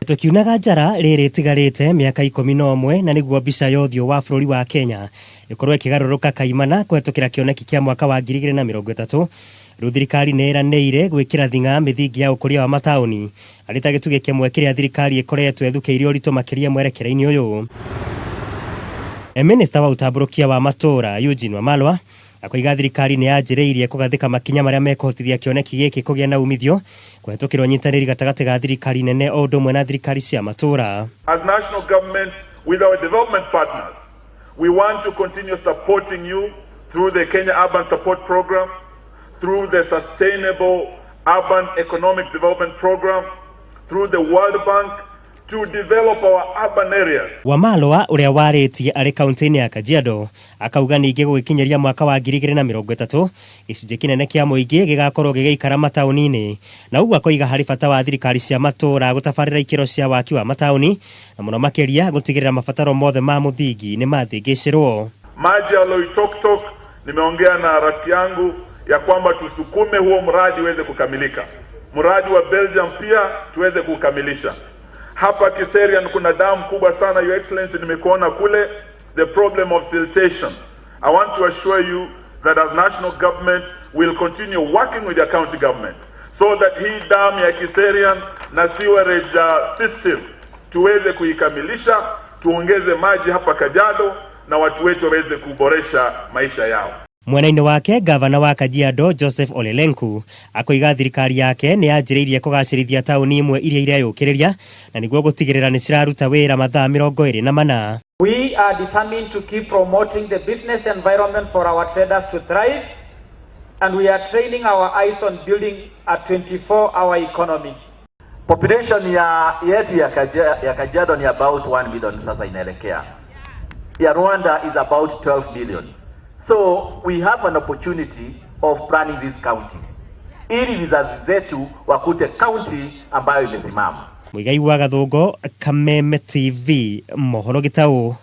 Tukiunaga njara riri tigarite miaka 11 na niguo mbica yothio wa bururi wa Kenya ikorwo ikigaruruka kaimana kwetukira kioneki kia mwaka wa 2030 riu thirikari neranire gwikira thinga mithingi ya ukuria wa matauni arita gituge kimwe kiria thirikari ikoretwo ethukiire urito makiria mwerekera-ini uyu. Minister wa utamburukia wa matura Eugene Wamalwa akoiga thirikari ni yanjiriirie kugathika makinya maria mekuhotithia kioneki giki kugia na umithio kwetukirwo nyitaniri gatagati ga thirikari nene o ndomwe na thirikari cia matura. As national government with our development partners, we want to continue supporting you through the Kenya Urban Support Program, through the Sustainable Urban Economic Development Program, through the World Bank, to develop our urban areas. Wamalwa uria waritie ari kaunti-ini ya Kajiado akauga ningi gugikinyeria mwaka wa 2030 gicunje kinene kia muingi gigakorwo gigeikara matauni-ini na uguo akoiga hari bata wa thirikari cia matura gutabarira ikiro cia waki wa matauni na muno makiria gutigirira mabataro mothe ma muthingi ni mathingicirwo. Maji ya Loitoktok, nimeongea na rafiki yangu ya kwamba tusukume huo mradi uweze kukamilika. Mradi wa Belgium pia tuweze kukamilisha. Hapa Kiserian kuna damu kubwa sana, Your Excellency, nimekuona kule, the problem of siltation. I want to assure you that as national government will continue working with the county government so that hii damu ya Kiserian na sewerage system tuweze kuikamilisha, tuongeze maji hapa Kajiado na watu wetu waweze kuboresha maisha yao. Mwenaine wake gavana wa Kajiado Joseph Ole Lenku akoiga thirikari yake ni yanjiriirie kugacirithia tauni imwe iria ireyukiriria na niguo gutigirira ni ciraruta wira mathaa 24. We are determined to keep promoting the business environment for our traders to thrive, and we are training our eyes on building a 24-hour economy. Population yetu ya Kajiado ni about 1 million sasa inaelekea. Ya Rwanda is about 12 million. So we have an opportunity of planning this county. Ili vizazi zetu wakute county ambayo imesimama. Muigai wa Gathungo, Kameme TV, Mohoro Gitau.